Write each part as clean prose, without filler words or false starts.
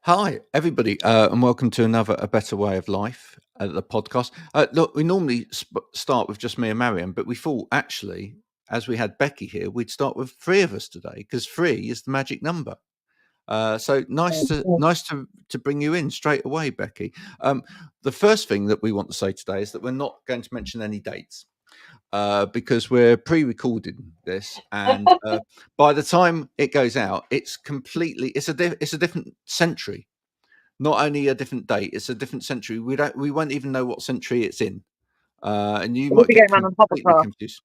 Hi, everybody, and welcome to another A Better Way of Life, the podcast. Look, we normally start with just me and Marianne, but we thought actually, as we had Becky here, we'd start with three of us today because three is the magic number. So nice to bring you in straight away, Becky. The first thing that we want to say today is that we're not going to mention any dates because we're pre-recording this, and by the time it goes out, it's a different century. Not only a different date, it's a different century. We won't even know what century it's in, and you We'll might be get going around on top of completely her. confused.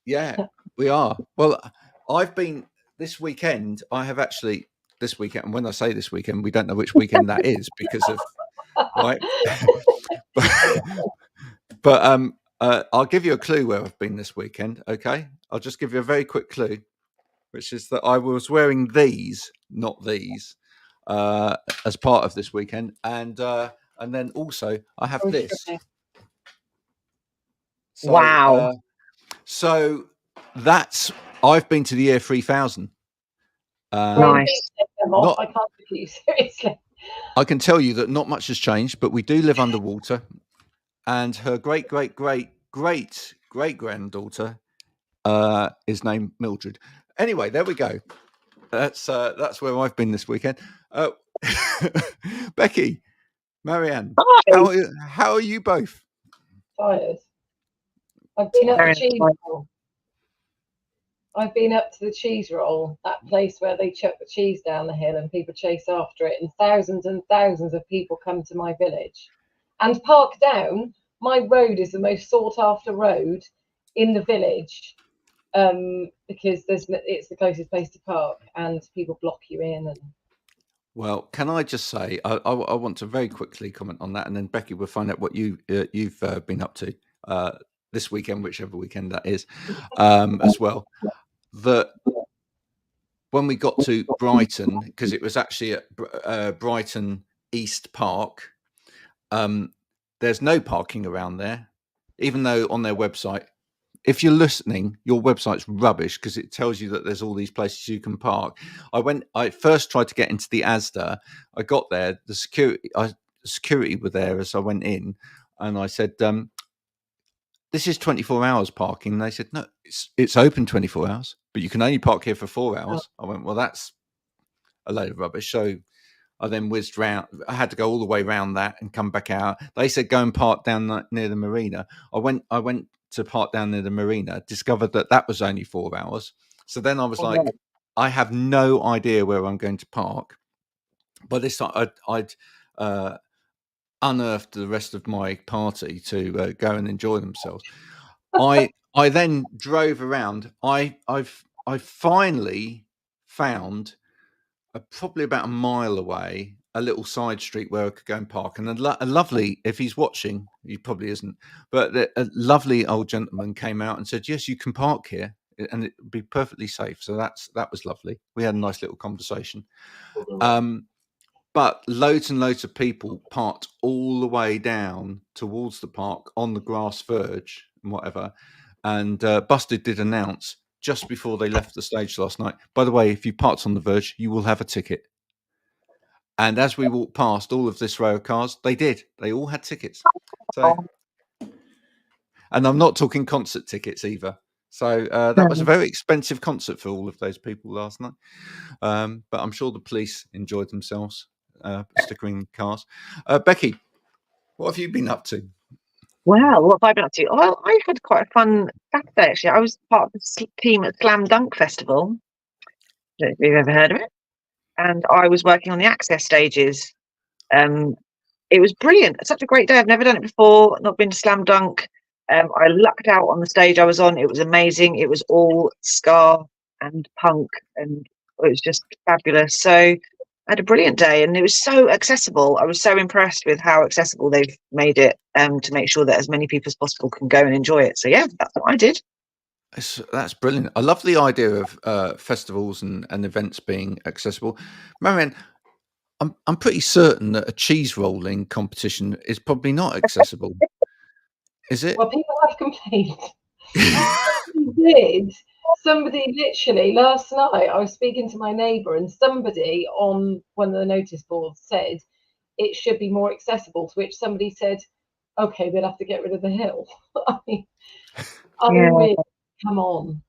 Yeah, we are. Well, I've been this weekend. I have actually this weekend. And when I say this weekend, we don't know which weekend that is because of right. but I'll give you a clue where I've been this weekend. Okay, I'll just give you a very quick clue, which is that I was wearing these, not these, as part of this weekend, and then also I have this. So, Wow. So that's I've been to the year 3000. Nice. Not, I can't take you seriously. I can tell you that not much has changed, but we do live underwater, and her great granddaughter is named Mildred. Anyway, there we go. That's where I've been this weekend. Becky, Marianne, Hi. how are you both? Tired. I've been up Very the cheese nice. roll. I've been up to the cheese roll, that place where they chuck the cheese down the hill and people chase after it, and thousands of people come to my village. And Park Down, my road is the most sought after road in the village, because it's the closest place to park, and people block you in. And Well, can I just say, I want to very quickly comment on that, and then Becky will find out what you've been up to this weekend, whichever weekend that is, as well. That when we got to Brighton, because it was actually at Brighton East Park, there's no parking around there, even though on their website, if you're listening, your website's rubbish because it tells you that there's all these places you can park. I first tried to get into the Asda. I got there, the security were there as I went in, and I said, this is 24 hours parking. And they said, no, it's open 24 hours, but you can only park here for 4 hours. I went, well, that's a load of rubbish. So I then whizzed round. I had to go all the way around that and come back out. They said, go and park down near the marina. I went to park down near the marina, discovered that was only 4 hours. So then I was like, I have no idea where I'm going to park. By this time, I'd unearthed the rest of my party to go and enjoy themselves. I then drove around. I finally found probably about a mile away a little side street where I could go and park, and a lovely, if he's watching, he probably isn't, but a lovely old gentleman came out and said, yes, you can park here and it'd be perfectly safe. So that was lovely. We had a nice little conversation. But loads and loads of people parked all the way down towards the park on the grass verge and whatever. And Busted did announce just before they left the stage last night, by the way, if you parked on the verge, you will have a ticket. And as we walked past all of this row of cars, they all had tickets. So, and I'm not talking concert tickets either. So that was a very expensive concert for all of those people last night. But I'm sure the police enjoyed themselves stickering cars. Becky, what have you been up to? Well, what have I been up to? Well, I had quite a fun Saturday, actually. I was part of the team at Slam Dunk Festival. I don't know if you've ever heard of it. And I was working on the access stages. It was brilliant. Such a great day. I've never done it before, not been to Slam Dunk. I lucked out on the stage I was on. It was amazing. It was all ska and punk, and it was just fabulous. So I had a brilliant day, and it was so accessible. I was so impressed with how accessible they've made it to make sure that as many people as possible can go and enjoy it. So yeah, that's what I did. That's brilliant. I love the idea of festivals and events being accessible. Marianne, I'm pretty certain that a cheese rolling competition is probably not accessible. Is it? Well, people have complained. We did Somebody literally last night, I was speaking to my neighbour, and somebody on one of the notice boards said it should be more accessible. To which somebody said, "Okay, they'd have to get rid of the hill." I mean, really, come on.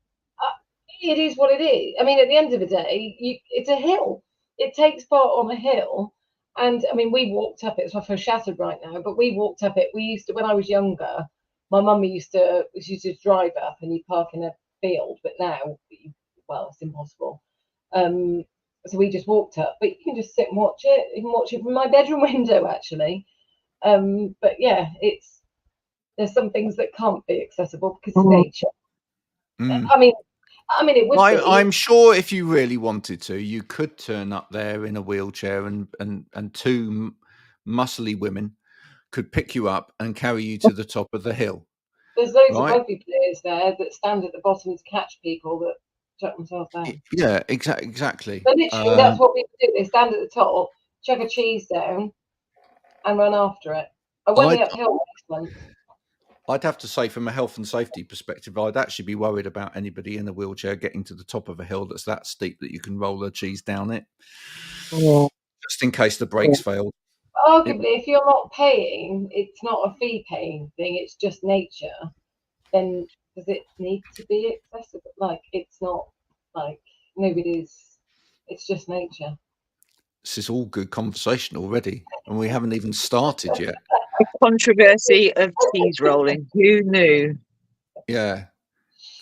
It is what it is. I mean, at the end of the day, it's a hill. It takes part on a hill. And I mean, we walked up it. It's my first shattered right now, but we walked up it. We used to, when I was younger, my mum used to drive up and you'd park in a field, but now, well, it's impossible. So we just walked up, but you can just sit and watch it. You can watch it from my bedroom window, actually. But yeah, there's some things that can't be accessible because of nature. I mean, it would be. I'm sure if you really wanted to, you could turn up there in a wheelchair, and two muscly women could pick you up and carry you to the top of the hill. There's loads of rugby players there that stand at the bottom to catch people that chuck themselves down. Yeah, exactly. But literally, that's what people do. They stand at the top, chuck a cheese down, and run after it. I went uphill next month. I'd have to say, from a health and safety perspective, I'd actually be worried about anybody in a wheelchair getting to the top of a hill that's that steep that you can roll a cheese down it, just in case the brakes fail. Arguably, if you're not paying, it's not a fee paying thing, it's just nature, then does it need to be accessible? Like, it's not like it's just nature. This is all good conversation already, and we haven't even started yet. The controversy of cheese rolling. Who knew? Yeah,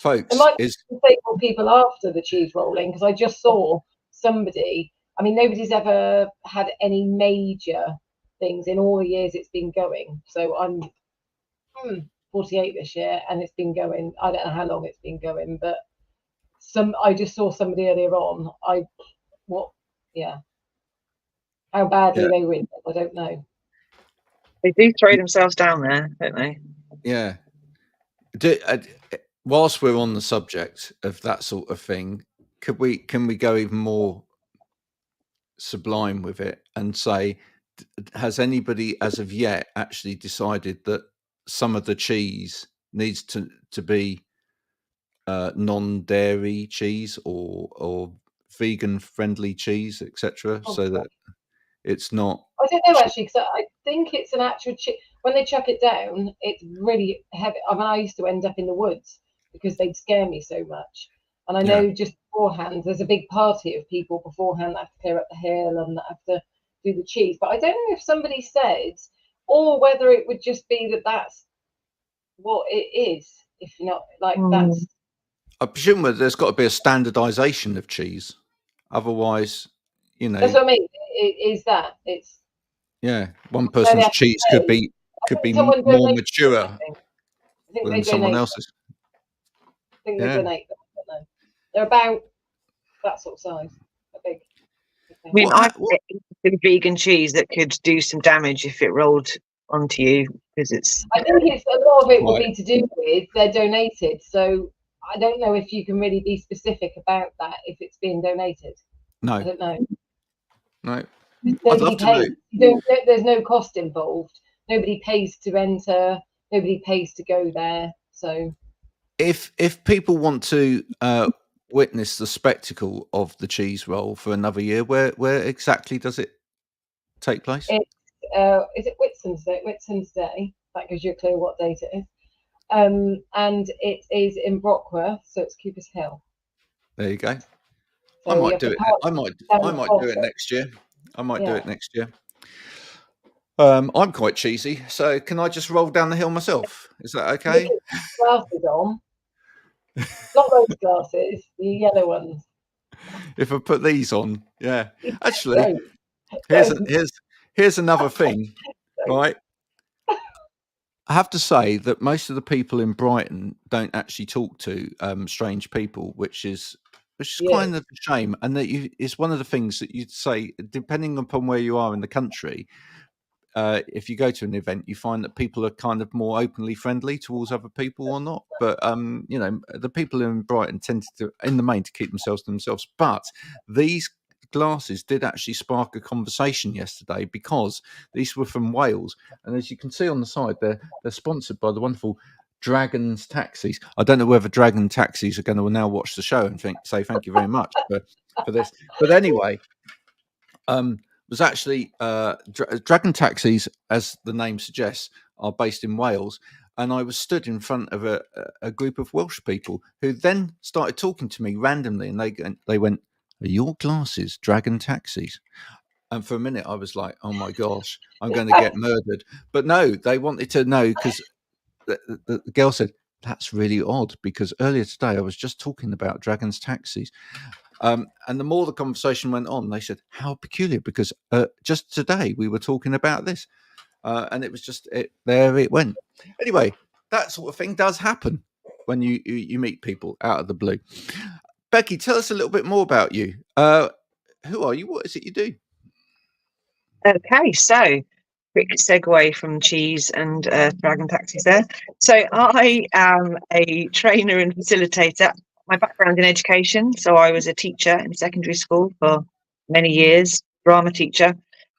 folks. It might be disabled people after the cheese rolling, because I just saw somebody. I mean, nobody's ever had any major things in all the years it's been going. So I'm 48 this year, and it's been going. I don't know how long it's been going, but I just saw somebody earlier on. How badly they win, I don't know. They do throw themselves down there, don't they? Yeah. Whilst we're on the subject of that sort of thing, can we go even more sublime with it and say, has anybody as of yet actually decided that some of the cheese needs to be non-dairy cheese or vegan friendly cheese, etc., so that it's not? I don't know actually, because I think it's an actual when they chuck it down, it's really heavy. I mean, I used to end up in the woods because they'd scare me so much. And I know just beforehand, there's a big party of people beforehand that have to clear up the hill and that have to do the cheese. But I don't know if somebody said, or whether it would just be that that's what it is. If not, like that's. I presume there's got to be a standardization of cheese. Otherwise, That's what I mean. It's. Yeah, one person's cheese could be more mature than someone else's. I think they donate them, don't they? They're about that sort of size. Big. I mean, I've got vegan cheese that could do some damage if it rolled onto you, because it's. I think a lot of it will be to do with they're donated. So I don't know if you can really be specific about that if it's being donated. No, I don't know. No. Nobody pays. There's no cost involved. Nobody pays to enter. Nobody pays to go there. So, if people want to witness the spectacle of the cheese roll for another year, where exactly does it take place? Is it Whitsun's Day? Whitsun's Day. That gives you a clue what date it is. And it is in Brockworth, so it's Cooper's Hill. There you go. So I might do it. I might do it next year. I might do it next year. I'm quite cheesy, so can I just roll down the hill myself? Is that okay? Glasses on. Not those glasses, the yellow ones. If I put these on, yeah. Actually, here's another thing, right? I have to say that most of the people in Brighton don't actually talk to strange people, which is kind of a shame. And that it's one of the things that you'd say, depending upon where you are in the country, if you go to an event, you find that people are kind of more openly friendly towards other people or not. But the people in Brighton tend to, in the main, to keep themselves to themselves. But these glasses did actually spark a conversation yesterday, because these were from Wales, and as you can see on the side, they're sponsored by the wonderful Dragon's Taxis. I don't know whether Dragon Taxis are going to now watch the show and say thank you very much for this. But anyway, was actually Dragon Taxis, as the name suggests, are based in Wales. And I was stood in front of a group of Welsh people who then started talking to me randomly, and they went, "Are your glasses Dragon Taxis?" And for a minute, I was like, "Oh my gosh, I'm going to get murdered." But no, they wanted to know, because the girl said, "That's really odd, because earlier today I was just talking about Dragon's Taxis." And the more the conversation went on, they said, "How peculiar, because just today we were talking about this." And it was just there it went. Anyway, that sort of thing does happen when you meet people out of the blue. Becky, tell us a little bit more about you. Who are you? What is it you do? Okay, so quick segue from cheese and Dragon Taxis there. So I am a trainer and facilitator. My background in education, so I was a teacher in secondary school for many years, drama teacher,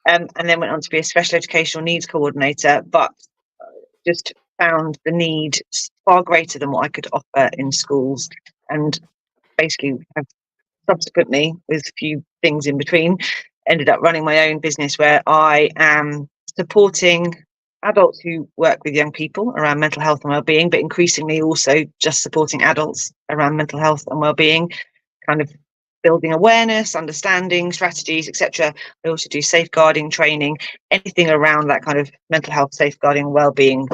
and then went on to be a special educational needs coordinator, but just found the need far greater than what I could offer in schools, and basically have subsequently, with a few things in between, ended up running my own business where I am supporting adults who work with young people around mental health and well-being, but increasingly also just supporting adults around mental health and well-being, kind of building awareness, understanding, strategies, etc. I also do safeguarding training, anything around that kind of mental health, safeguarding, well-being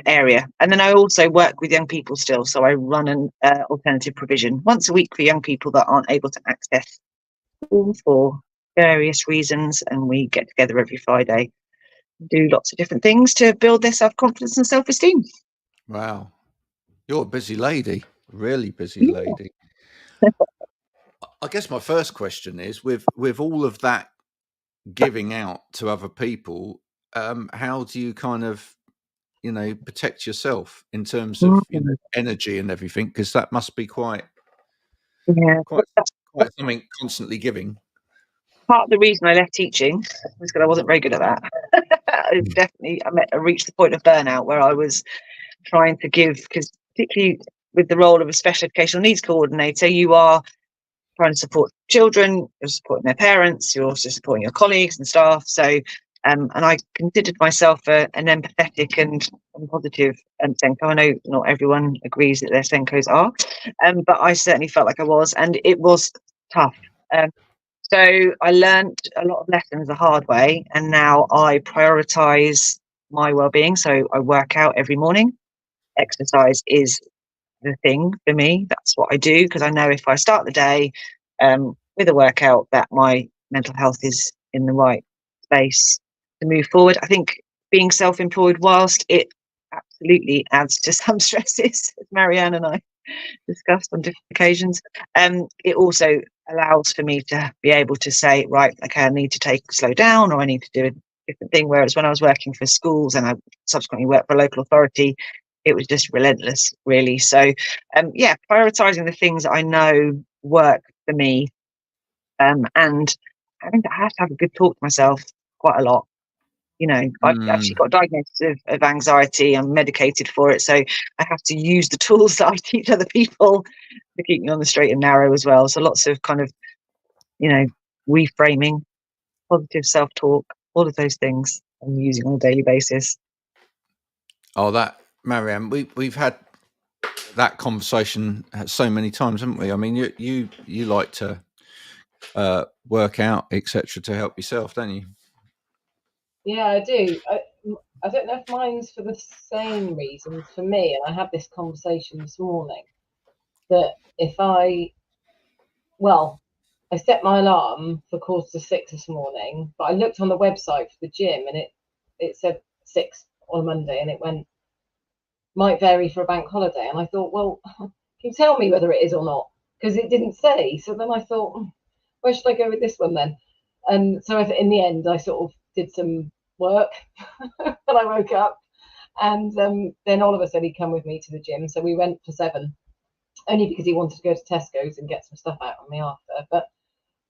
area. And then I also work with young people still. So I run an alternative provision once a week for young people that aren't able to access school for various reasons. And we get together every Friday, do lots of different things to build their self-confidence and self-esteem. Wow, you're a busy lady, really busy lady. I guess my first question is, with all of that giving out to other people, how do you kind of, protect yourself in terms of, energy and everything? Because that must be quite something constantly giving. Part of the reason I left teaching was because I wasn't very good at that. I reached the point of burnout where I was trying to give, because particularly with the role of a special educational needs coordinator, you are trying to support children, you're supporting their parents, you're also supporting your colleagues and staff. So, and I considered myself an empathetic and positive Senko. I know not everyone agrees that their Senkos are, but I certainly felt like I was, and it was tough. So I learned a lot of lessons the hard way, and now I prioritize my well-being. So I work out every morning. Exercise is the thing for me. That's what I do, because I know if I start the day with a workout, that my mental health is in the right space to move forward. I think being self-employed, whilst it absolutely adds to some stresses, as Marianne and I discussed on different occasions, it also allows for me to be able to say, right, okay, I need to slow down, or I need to do a different thing. Whereas when I was working for schools and I subsequently worked for a local authority, it was just relentless, really. So, prioritizing the things that I know work for me, and I think I have to have a good talk to myself quite a lot. I've actually got a diagnosis of anxiety. I'm medicated for it, so I have to use the tools that I teach other people to keep me on the straight and narrow as well. So lots of kind of, reframing, positive self-talk, all of those things I'm using on a daily basis. Oh, that, Marianne, we've had that conversation so many times, haven't we? I mean, you like to work out, etc., to help yourself, don't you? Yeah, I do. I don't know if mine's for the same reasons for me, and I had this conversation this morning, that I set my alarm for 5:45 this morning, but I looked on the website for the gym and it said 6 on Monday, and it went, might vary for a bank holiday. And I thought, well, can you tell me whether it is or not? Because it didn't say. So then I thought, where should I go with this one then? And so in the end, I sort of did some work when I woke up. And then Oliver said he'd come with me to the gym. So we went for 7, only because he wanted to go to Tesco's and get some stuff out on me after. But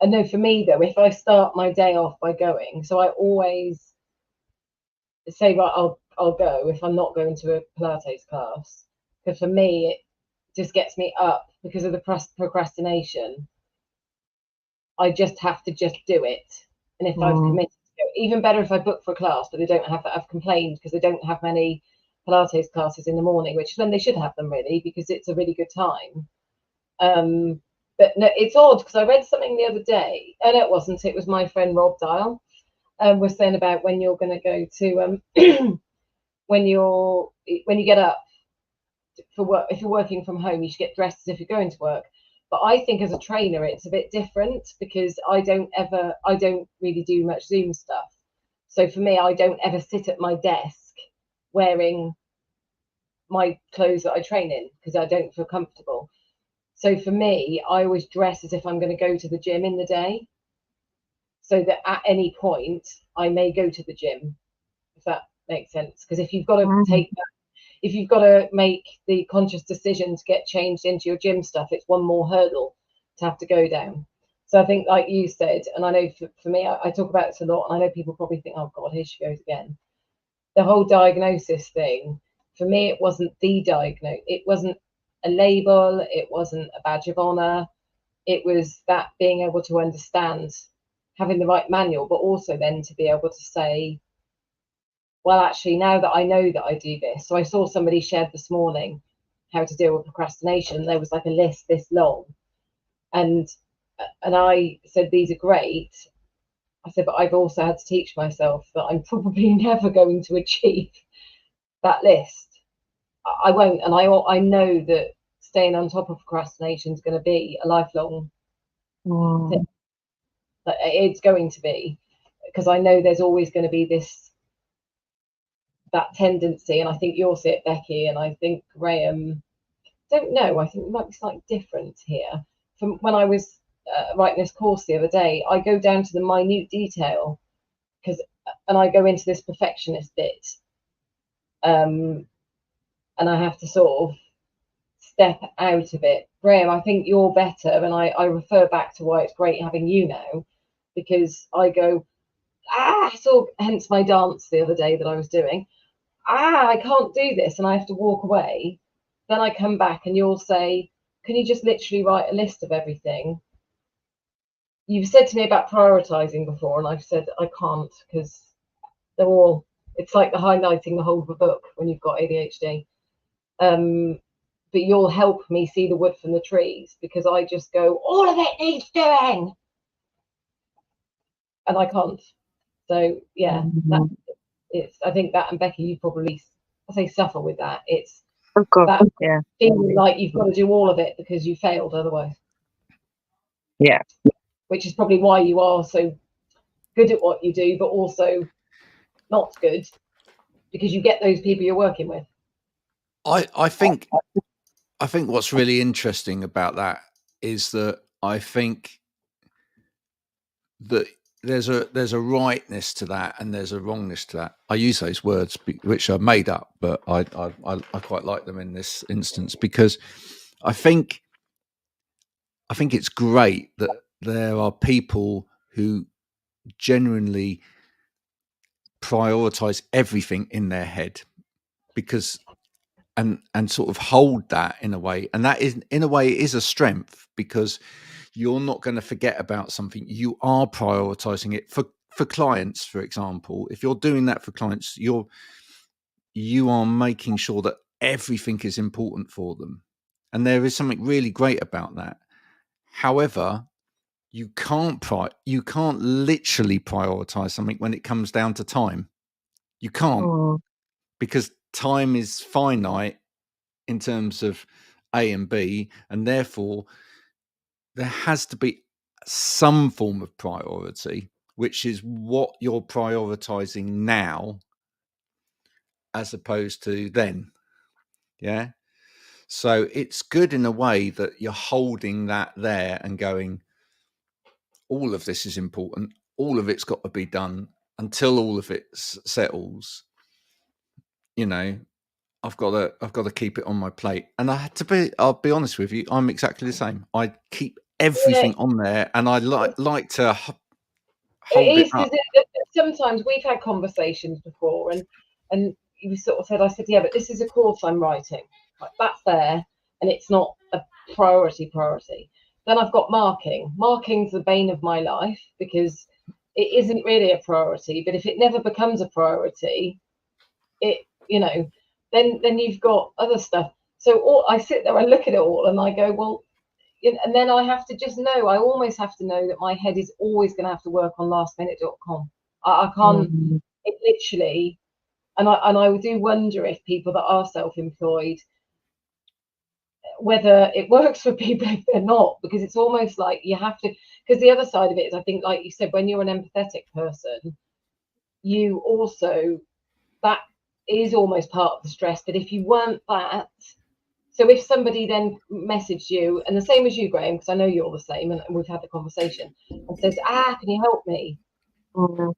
I know for me, though, if I start my day off by going, so I always say, right, I'll go if I'm not going to a Pilates class. But for me, it just gets me up because of the procrastination. I just have to just do it. And if I've committed to it, even better if I book for a class, but they don't have that. I've complained because they don't have many Pilates classes in the morning, which then they should have them really, because it's a really good time. But no, it's odd because I read something the other day, and it wasn't. It was my friend Rob Dial was saying about when you're going to go to when you get up for work. If you're working from home, you should get dressed as if you're going to work. But I think as a trainer, it's a bit different because I don't really do much Zoom stuff. So for me, I don't ever sit at my desk wearing my clothes that I train in because I don't feel comfortable. So for me, I always dress as if I'm going to go to the gym in the day, so that at any point I may go to the gym, if that makes sense. Because if you've got to if you've got to make the conscious decision to get changed into your gym stuff, it's one more hurdle to have to go down. So I think, like you said, and I know for me, I talk about this a lot, and I know people probably think, oh God, here she goes again. The whole diagnosis thing, for me, it wasn't the diagnosis. It wasn't a label. It wasn't a badge of honor. It was that being able to understand, having the right manual, but also then to be able to say, well, actually, now that I know that I do this. So I saw somebody shared this morning how to deal with procrastination. There was like a list this long. And I said, these are great. I said, but I've also had to teach myself that I'm probably never going to achieve that list. I won't. And I know that staying on top of procrastination is going to be a lifelong thing. It's going to be, because I know there's always going to be that tendency, and I think you'll see it, Becky, and I think Graham, don't know, I think it might be slightly different here. From when I was writing this course the other day, I go down to the minute detail, and I go into this perfectionist bit, and I have to sort of step out of it. Graham, I think you're better, and I refer back to why it's great having you now, because I go, so hence my dance the other day that I was doing. I can't do this, and I have to walk away. Then I come back and you'll say, can you just literally write a list of everything? You've said to me about prioritizing before, and I've said I can't, because they're all, it's like the highlighting the whole of a book when you've got ADHD. But you'll help me see the wood from the trees, because I just go, all of it needs doing, and I can't. So yeah, I think that, and Becky, you probably, I say, suffer with that. It's that feeling like you've got to do all of it because you failed otherwise. Yeah. Which is probably why you are so good at what you do, but also not good, because you get those people you're working with. I think what's really interesting about that is that I think that there's a rightness to that and there's a wrongness to that. I use those words which are made up, but I quite like them in this instance, because I think it's great that there are people who genuinely prioritize everything in their head, because and sort of hold that in a way, and that is, in a way, is a strength, because you're not going to forget about something. You are prioritizing it for clients, for example. If you're doing that for clients, you are making sure that everything is important for them, and there is something really great about that. However, you can't literally prioritize something when it comes down to time. You can't, because time is finite in terms of A and B, and therefore there has to be some form of priority, which is what you're prioritizing now as opposed to then. Yeah. So it's good in a way that you're holding that there and going, all of this is important. All of it's got to be done until all of it settles. You know, I've got to keep it on my plate. And I'll be honest with you, I'm exactly the same. I keep everything on there, and I like to hold it up. Sometimes we've had conversations before, and you sort of said, I said, yeah, but this is a course I'm writing. Like, that's there, and it's not a priority. Then I've got marking. Marking's the bane of my life because it isn't really a priority. But if it never becomes a priority, it, you know, then you've got other stuff. So I sit there and look at it all, and I go, well, and then I have to just know. I almost have to know that my head is always going to have to work on lastminute.com. I can't. It literally, and I do wonder if people that are self-employed, whether it works for people if they're not, because it's almost like you have to, because the other side of it is, I think, like you said, when you're an empathetic person, you also, that is almost part of the stress. But if you weren't that, so if somebody then messaged you, and the same as you, Graham, because I know you're the same, and we've had the conversation, and says, can you help me?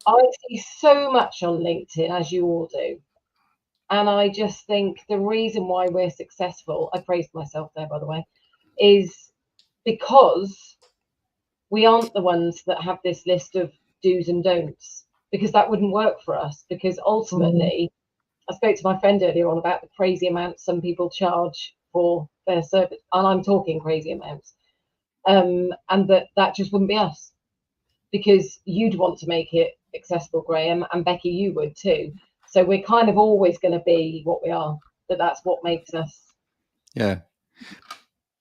I see so much on LinkedIn, as you all do. And I just think the reason why we're successful, I praised myself there, by the way, is because we aren't the ones that have this list of do's and don'ts, because that wouldn't work for us. Because ultimately, I spoke to my friend earlier on about the crazy amounts some people charge for their service, and I'm talking crazy amounts, and that just wouldn't be us, because you'd want to make it accessible, Graham, and Becky, you would too. So we're kind of always going to be what we are, but that's what makes us. Yeah.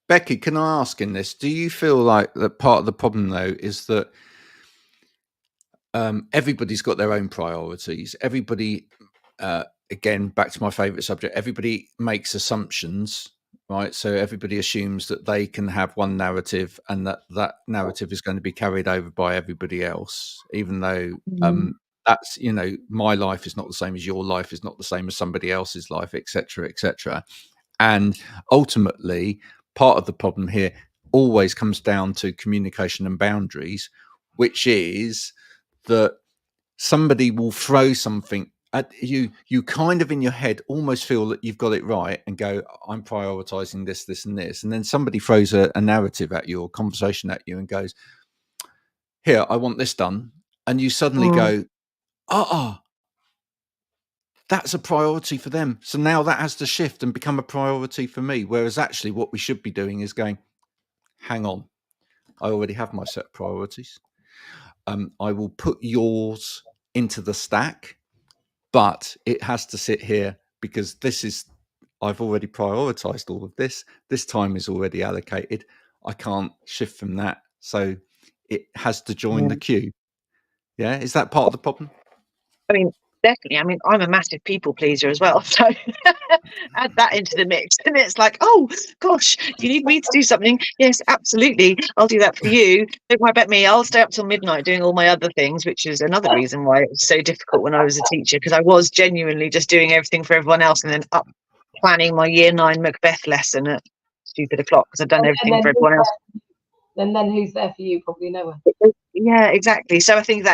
Becky, can I ask in this, do you feel like that part of the problem though is that everybody's got their own priorities? Everybody, again, back to my favorite subject, everybody makes assumptions, right? So everybody assumes that they can have one narrative and that narrative is going to be carried over by everybody else, even though that's, you know, my life is not the same as your life, is not the same as somebody else's life, etc., etc. And ultimately, part of the problem here always comes down to communication and boundaries, which is that somebody will throw something at you. You kind of in your head almost feel that you've got it right and go, I'm prioritizing this, this, and this. And then somebody throws a narrative at you or conversation at you and goes, here, I want this done. And you suddenly go, that's a priority for them. So now that has to shift and become a priority for me. Whereas actually what we should be doing is going, hang on, I already have my set priorities. I will put yours into the stack, but it has to sit here because I've already prioritized all of this. This time is already allocated. I can't shift from that. So it has to join the queue. Yeah. Is that part of the problem? I mean, definitely. I mean, I'm a massive people pleaser as well. So add that into the mix. And it's like, oh, gosh, do you need me to do something? Yes, absolutely. I'll do that for you. Don't worry about me. I'll stay up till midnight doing all my other things, which is another reason why it was so difficult when I was a teacher, because I was genuinely just doing everything for everyone else and then up planning my year 9 Macbeth lesson at stupid o'clock because I'd done everything for everyone else. And then who's there for you? Probably no one. Yeah, exactly. So I think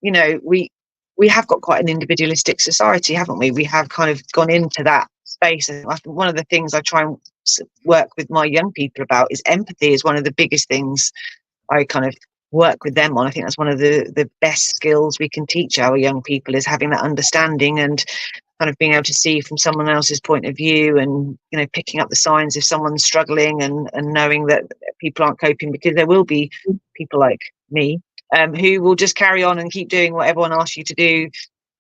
you know, we have got quite an individualistic society, haven't we? We have kind of gone into that space. And I think one of the things I try and work with my young people about is empathy is one of the biggest things I kind of work with them on. I think that's one of the best skills we can teach our young people, is having that understanding and kind of being able to see from someone else's point of view, and, you know, picking up the signs if someone's struggling, and knowing that people aren't coping, because there will be people like me who will just carry on and keep doing what everyone asks you to do.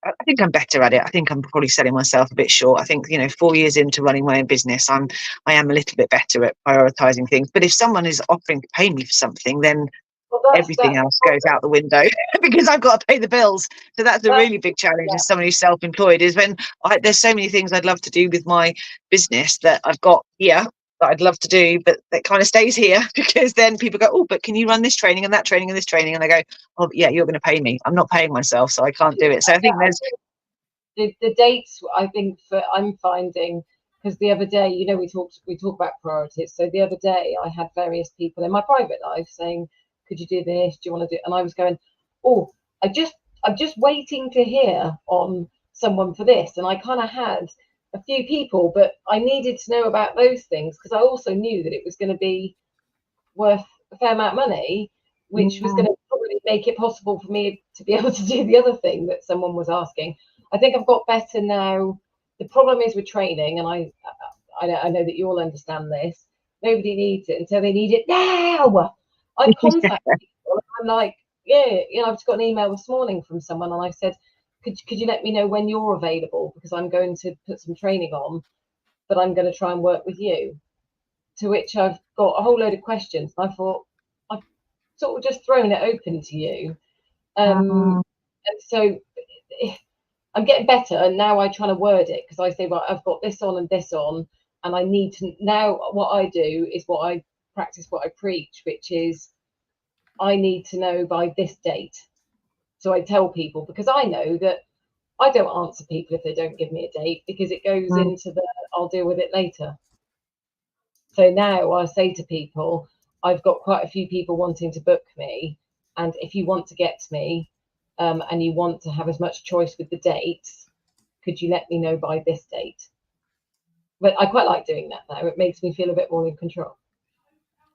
I think I'm better at it. I think I'm probably selling myself a bit short. I think, you know, 4 years into running my own business, I am a little bit better at prioritizing things. But if someone is offering to pay me for something, then everything else goes out the window because I've got to pay the bills. So that's a really big challenge as someone who's self-employed, is when there's so many things I'd love to do with my business that I've got here that I'd love to do, but that kind of stays here because then people go, oh, but can you run this training and that training and this training? And I go, oh yeah, you're going to pay me. I'm not paying myself, so I can't do it. So I think there's the dates. I think I'm finding, because the other day, you know, we talk about priorities. So the other day I had various people in my private life saying, could you do this? Do you want to do? And I was going, oh, I'm just waiting to hear on someone for this. And I kind of had a few people, but I needed to know about those things because I also knew that it was going to be worth a fair amount of money, which was going to probably make it possible for me to be able to do the other thing that someone was asking. I think I've got better now the problem is with training, and I know that you all understand this. Nobody needs it until they need it now. I contact people, and I'm like, yeah, I've just got an email this morning from someone, and I said, could you let me know when you're available, because I'm going to put some training on, but I'm going to try and work with you. To which I've got a whole load of questions. I thought I've sort of just thrown it open to you, and so I'm getting better, and now I try to word it, because I say, right, I've got this on and this on, and I need to now. What I do is what I practice, what I preach, which is I need to know by this date. So I tell people, because I know that I don't answer people if they don't give me a date, because it goes into the I'll deal with it later. So now I say to people, I've got quite a few people wanting to book me, and if you want to get to me, and you want to have as much choice with the dates, could you let me know by this date? But I quite like doing that now. It makes me feel a bit more in control.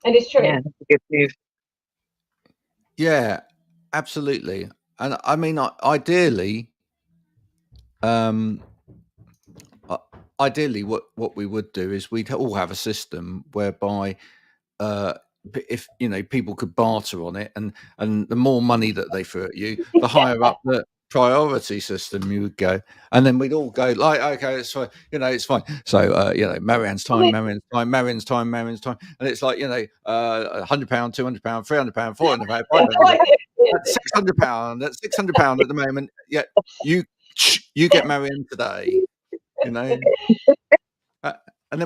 And it's true. Yeah, that's a good move. Yeah, absolutely. And I mean, ideally, what we would do is we'd all have a system whereby if people could barter on it, and the more money that they threw at you, the higher up the priority system you would go, and then we'd all go like, okay, it's fine, it's fine. So Marianne's time, Marianne's time, Marianne's time, Marianne's time, and it's like £100, £200, £300, £400, £500, £600, at £600 at the moment. Yeah, you get Marianne today, and then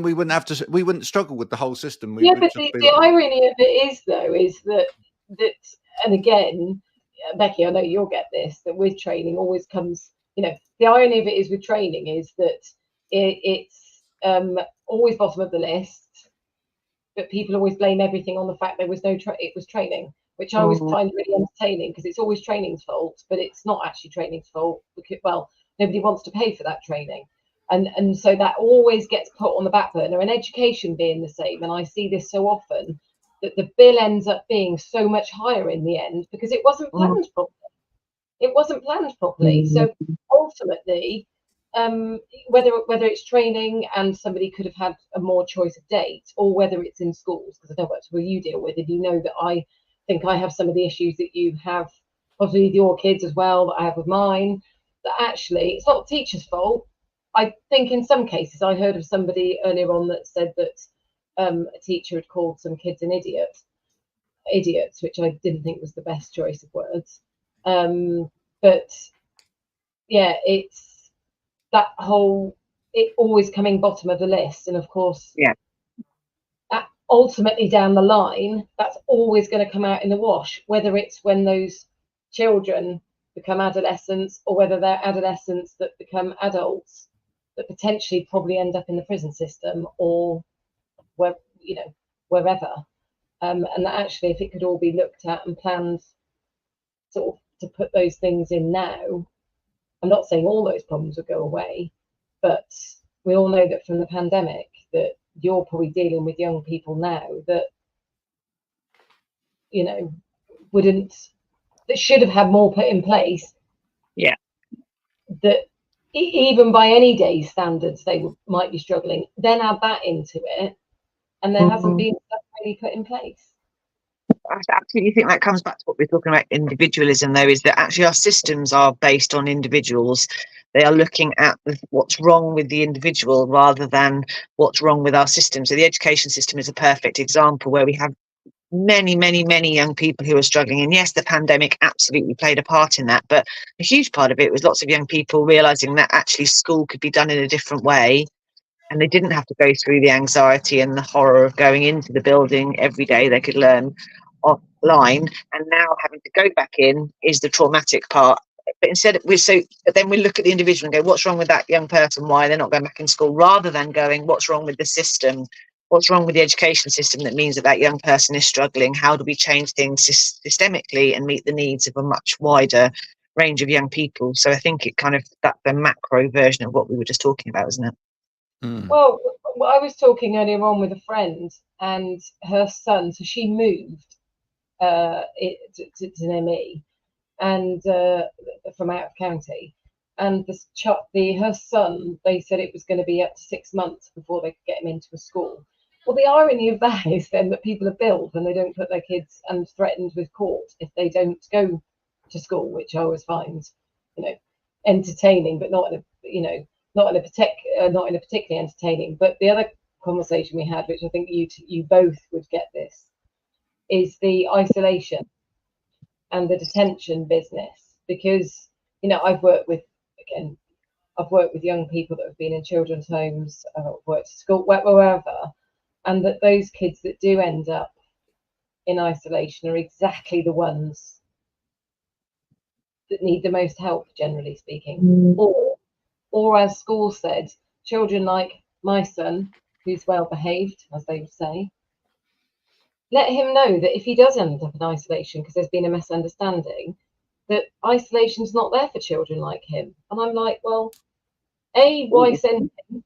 we wouldn't struggle with the whole system. But the irony of it is, though, is that, and again, Becky, I know you'll get this, that with training always comes, the irony of it is with training is that it's always bottom of the list, but people always blame everything on the fact there was no it was training, which I always find really entertaining, because it's always training's fault, but it's not actually training's fault, because, well, nobody wants to pay for that training. And so that always gets put on the back burner, and education being the same. And I see this so often, that the bill ends up being so much higher in the end, because it wasn't planned properly. It wasn't planned properly. So ultimately, whether it's training and somebody could have had a more choice of date, or whether it's in schools, because I know what you deal with, and that I think I have some of the issues that you have, possibly with your kids as well, that I have with mine, that actually it's not the teacher's fault. I think in some cases, I heard of somebody earlier on that said that a teacher had called some kids an idiots, which I didn't think was the best choice of words. But yeah, it's that whole, it always coming bottom of the list. And of course, ultimately down the line, that's always going to come out in the wash, whether it's when those children become adolescents, or whether they're adolescents that become adults that potentially probably end up in the prison system, or wherever. And that actually, if it could all be looked at and planned sort of to put those things in now, I'm not saying all those problems would go away, but we all know that from the pandemic that you're probably dealing with young people now that, that should have had more put in place. Yeah. That even by any day's standards, they might be struggling. Then add that into it, and there hasn't been stuff really put in place. I absolutely think that comes back to what we're talking about individualism, though, is that actually our systems are based on individuals. They are looking at what's wrong with the individual rather than what's wrong with our system. So the education system is a perfect example where we have many, many, many young people who are struggling. And yes, the pandemic absolutely played a part in that. But a huge part of it was lots of young people realising that actually school could be done in a different way. And they didn't have to go through the anxiety and the horror of going into the building every day. They could learn offline, and now having to go back in is the traumatic part. But instead, then we look at the individual and go, what's wrong with that young person? Why they're not going back in school? Rather than going, what's wrong with the system? What's wrong with the education system that means that young person is struggling? How do we change things systemically and meet the needs of a much wider range of young people? So I think that's the macro version of what we were just talking about, isn't it? Well, I was talking earlier on with a friend, and her son, so she moved to an ME, and from out of county, and her son, they said it was going to be up to 6 months before they could get him into a school. Well, the irony of that is then that people are billed when they don't put their kids, and threatened with court if they don't go to school, which I always find, entertaining, but not in a, not in a particularly entertaining. But the other conversation we had, which I think you both would get this, is the isolation and the detention business, because I've worked with young people that have been in children's homes, worked at school, wherever, and that those kids that do end up in isolation are exactly the ones that need the most help, generally speaking. Or as schools said, children like my son, who's well behaved, as they would say, let him know that if he does end up in isolation because there's been a misunderstanding, that isolation's not there for children like him. And I'm like, well, A, why send him?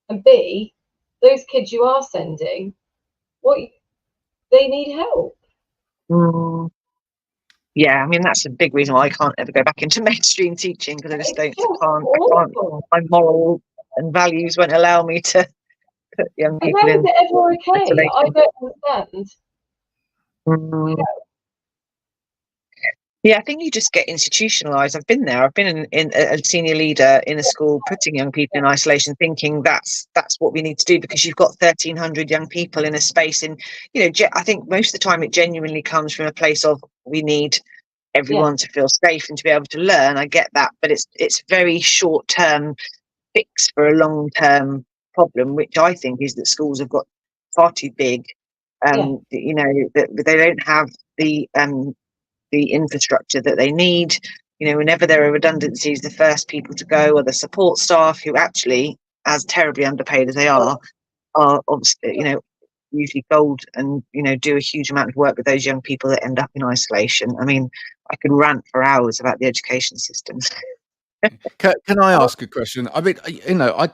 And B, those kids you are sending, they need help. Yeah, I mean, that's a big reason why I can't ever go back into mainstream teaching, because I just don't, my moral and values won't allow me to put young people How in. is it ever okay? I don't understand. Yeah, I think you just get institutionalized. I've been there. I've been in a senior leader in a school, putting young people in isolation, thinking that's what we need to do, because you've got 1,300 young people in a space. And I think most of the time it genuinely comes from a place of, we need everyone to feel safe and to be able to learn. I get that, but it's very short term fix for a long term problem, which I think is that schools have got far too big. That they don't have the infrastructure that they need. Whenever there are redundancies, the first people to go are the support staff, who actually, as terribly underpaid as they are obviously, usually gold, and do a huge amount of work with those young people that end up in isolation. I mean, I could rant for hours about the education system. Can I ask a question? I mean, I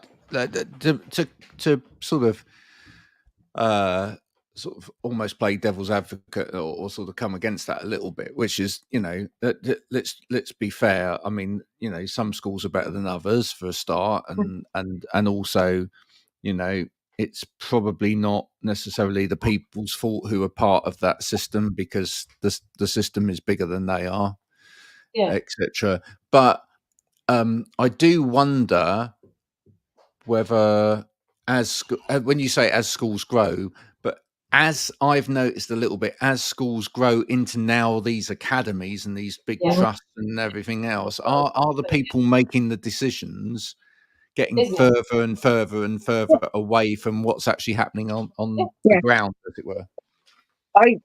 to sort of almost play devil's advocate, or sort of come against that a little bit, which is, let's be fair. I mean, some schools are better than others for a start, and also, it's probably not necessarily the people's fault who are part of that system, because the system is bigger than they are, etc. But I do wonder whether, when you say as schools grow, but as I've noticed a little bit, as schools grow into now these academies and these big trusts and everything else, are the people making the decisions getting further and further and further away from what's actually happening on the ground, as it were? I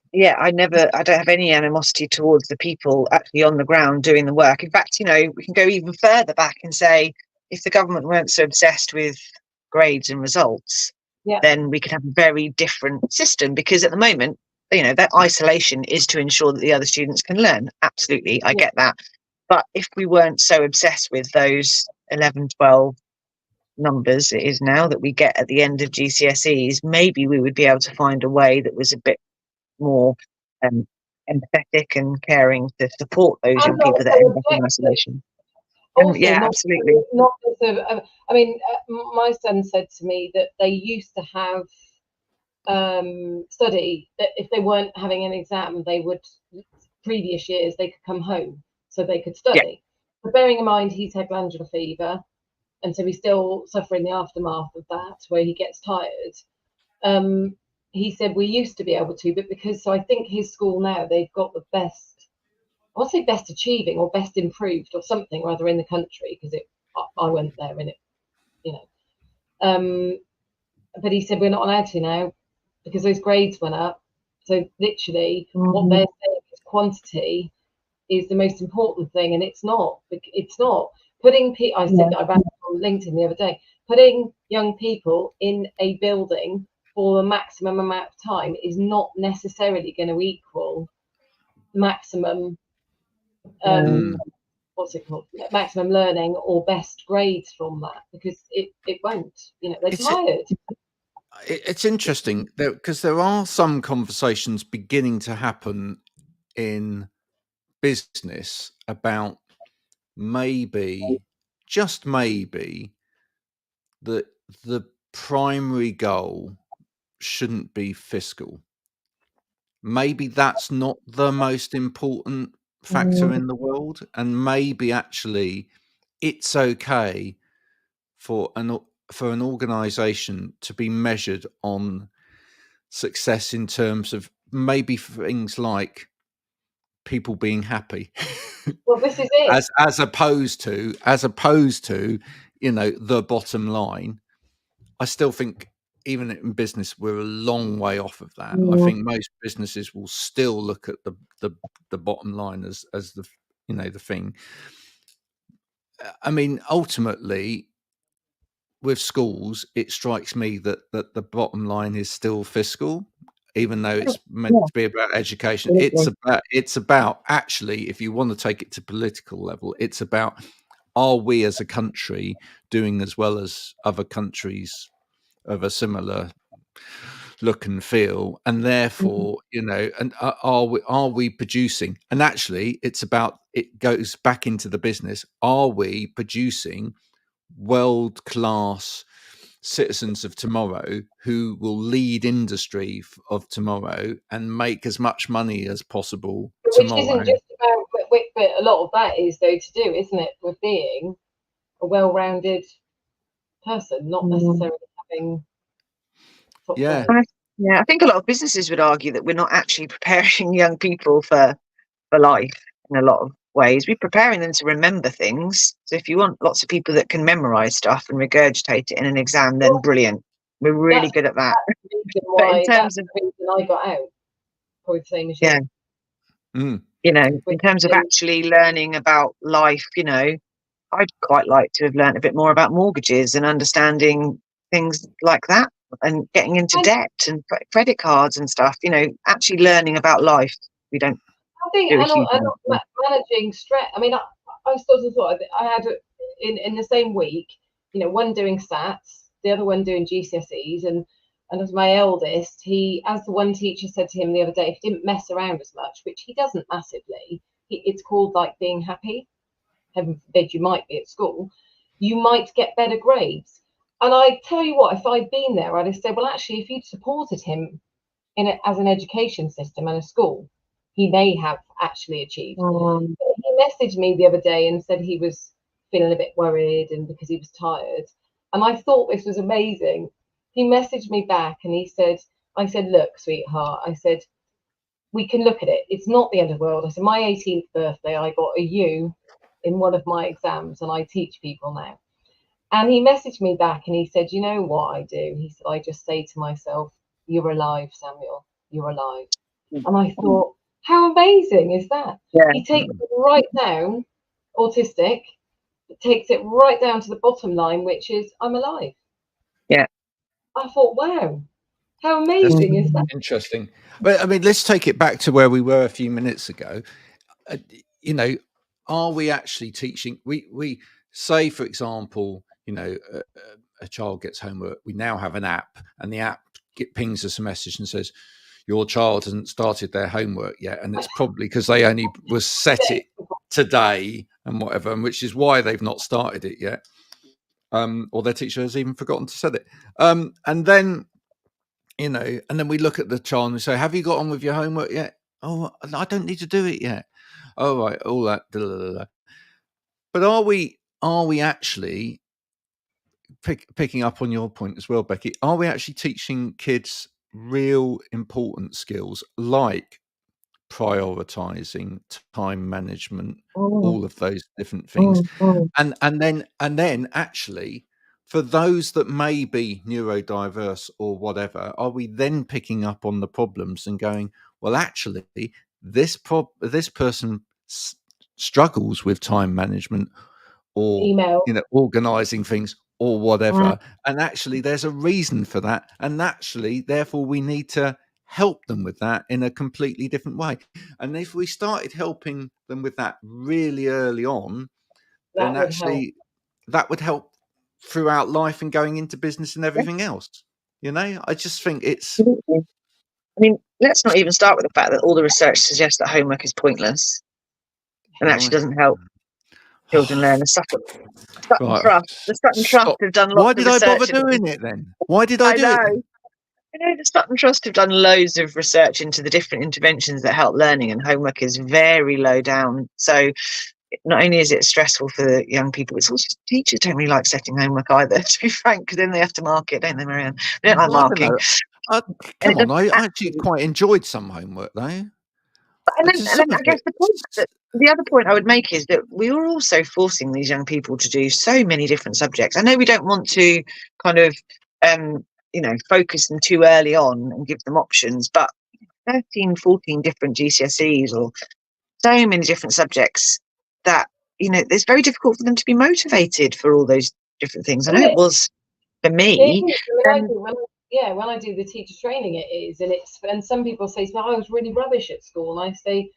don't have any animosity towards the people actually on the ground doing the work. In fact, we can go even further back and say, if the government weren't so obsessed with grades and results, then we could have a very different system. Because at the moment, that isolation is to ensure that the other students can learn. Absolutely, I get that. But if we weren't so obsessed with those 11, 12 numbers it is now that we get at the end of GCSEs, maybe we would be able to find a way that was a bit more empathetic and caring to support those young people that end up in isolation. Absolutely. I mean, my son said to me that they used to have study that if they weren't having an exam, they would, previous years, they could come home so they could study. But bearing in mind he's had glandular fever, and so he's still suffering the aftermath of that, where he gets tired. He said we used to be able to, but because I think his school now, they've got the best, I want to say best achieving or best improved or something rather in the country, because I went there and but he said we're not allowed to now because those grades went up. So literally what they're saying is quantity is the most important thing, and it's not putting I said I ran on LinkedIn the other day, putting young people in a building for the maximum amount of time is not necessarily going to equal maximum what's it called, maximum learning or best grades from that, because it won't, they're tired. It's interesting because there are some conversations beginning to happen in business about maybe just maybe that the primary goal shouldn't be fiscal. Maybe that's not the most important factor in the world, and maybe actually it's okay for an organization to be measured on success in terms of maybe things like people being happy. Well, this is it. as opposed to the bottom line. I still think even in business we're a long way off of that. I think most businesses will still look at the bottom line as the the thing. I mean, ultimately with schools, it strikes me that the bottom line is still fiscal, even though it's meant to be about education. It's about actually, if you want to take it to political level, it's about, are we as a country doing as well as other countries of a similar look and feel, and therefore and are we producing? And actually it's about, it goes back into the business, are we producing world-class citizens of tomorrow who will lead industry of tomorrow and make as much money as possible tomorrow? Which isn't just about, but a lot of that is though to do, isn't it, with being a well-rounded person, not necessarily having Yeah. I think a lot of businesses would argue that we're not actually preparing young people for life in a lot of ways. We're preparing them to remember things. So if you want lots of people that can memorize stuff and regurgitate it in an exam, then brilliant. We're really good at that. But in terms of the reason I got out, probably the same as you. yeah, in terms of actually learning about life, I'd quite like to have learned a bit more about mortgages and understanding things like that, and getting into debt and credit cards and stuff. Actually learning about life. We don't. I think, and managing stress. I mean, I sort of thought I had in the same week, one doing stats, the other one doing GCSEs, and as my eldest, as the one teacher said to him the other day, if he didn't mess around as much, which he doesn't massively, it's called like being happy. Heaven forbid you might be at school, you might get better grades. And I tell you what, if I'd been there, I'd have said, well, actually, if you'd supported him as an education system and a school, he may have actually achieved. He messaged me the other day and said he was feeling a bit worried and because he was tired. And I thought this was amazing. He messaged me back and I said, look, sweetheart, I said, we can look at it. It's not the end of the world. I said, my 18th birthday, I got a U in one of my exams and I teach people now. And he messaged me back and he said, you know what I do? He said, I just say to myself, you're alive, Samuel, you're alive. And I thought, how amazing is that? Yeah. He takes it right down, autistic, takes it right down to the bottom line, which is, I'm alive. Yeah. I thought, wow, how amazing is that? Interesting. But I mean, let's take it back to where we were a few minutes ago. Are we actually teaching? We say, for example, a child gets homework. We now have an app, and the app pings us a message and says, your child hasn't started their homework yet, and it's probably because they only was set it today and whatever, and which is why they've not started it yet, or their teacher has even forgotten to set it. And then we look at the child and we say, have you got on with your homework yet? Oh, I don't need to do it yet. Oh, right, all that. Blah, blah, blah. But are we actually picking up on your point as well, Becky? Are we actually teaching kids real important skills like prioritizing, time management, all of those different things? And then actually, for those that may be neurodiverse or whatever, are we then picking up on the problems and going, well, actually, this person struggles with time management or organizing things or whatever, and actually there's a reason for that, and actually therefore we need to help them with that in a completely different way. And if we started helping them with that really early on, then actually that would help throughout life and going into business and everything else. I just think it's, I mean, let's not even start with the fact that all the research suggests that homework is pointless and actually doesn't help. children learn. The Sutton Right. Trust. The Sutton Trust Stop. have done Why lots of did I bother research. doing it then? Why did I do know. it then? You know, the Sutton Trust have done loads of research into the different interventions that help learning, and homework is very low down. So not only is it stressful for the young people, it's also teachers don't really like setting homework either, to be frank, because then they have to mark it, don't they, Marianne? They don't like Well, I don't marking. know. Come on, I actually quite enjoyed some homework though. And then I guess the other point I would make is that we are also forcing these young people to do so many different subjects. I know we don't want to kind of, focus them too early on and give them options, but 13, 14 different GCSEs or so many different subjects that, it's very difficult for them to be motivated for all those different things. I know it was for me. When I do the teacher training, it is, and some people say, "Well, I was really rubbish at school," and I say,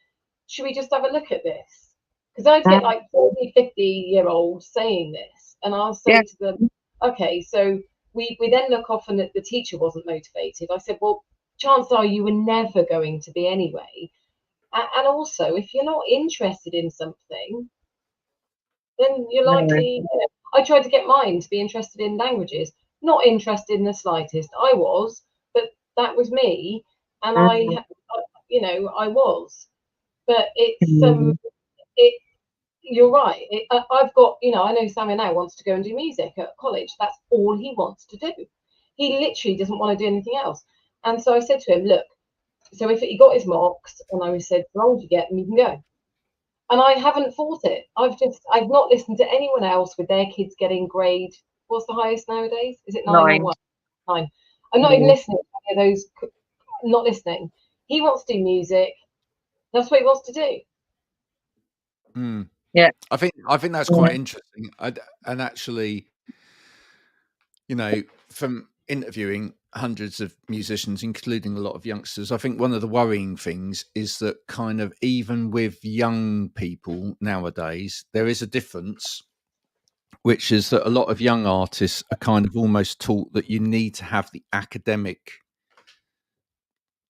"Should we just have a look at this?" Because I'd get like 40, 50-year-olds saying this, and I'll say to them, "Okay, so we then look often at the teacher wasn't motivated." I said, "Well, chances are you were never going to be anyway, and also if you're not interested in something, then you're likely." I tried to get mine to be interested in languages. Not interested in the slightest. I was, but that was me, and I was. But it's you're right. I've got, I know Sammy now wants to go and do music at college. That's all he wants to do. He literally doesn't want to do anything else. And so I said to him, look, so if he got his marks, and I said, as long as you get them, you can go. And I haven't fought it. I've not listened to anyone else with their kids getting grade. What's the highest nowadays? Is it 9 or 1? 9. I'm not even listening to any of those. Not listening. He wants to do music. That's what he wants to do. Yeah, I think that's quite interesting. And actually, from interviewing hundreds of musicians, including a lot of youngsters, I think one of the worrying things is that kind of even with young people nowadays, there is a difference, which is that a lot of young artists are kind of almost taught that you need to have the academic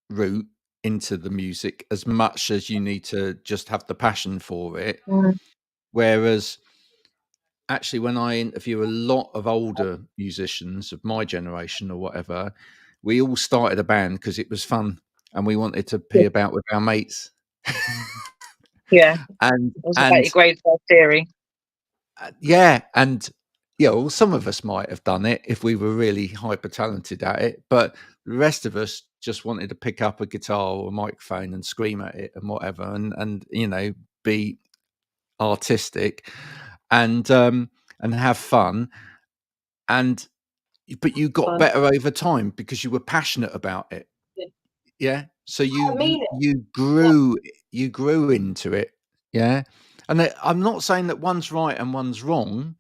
route into the music as much as you need to just have the passion for it. Whereas actually, when I interview a lot of older musicians of my generation or whatever, we all started a band because it was fun and we wanted to be about with our mates. And it was about your grade 12 theory. Well, some of us might have done it if we were really hyper talented at it, but the rest of us just wanted to pick up a guitar or a microphone and scream at it and whatever, and be artistic and have fun. But you got better over time because you were passionate about it. Yeah. So you grew into it. Yeah. And I'm not saying that one's right and one's wrong,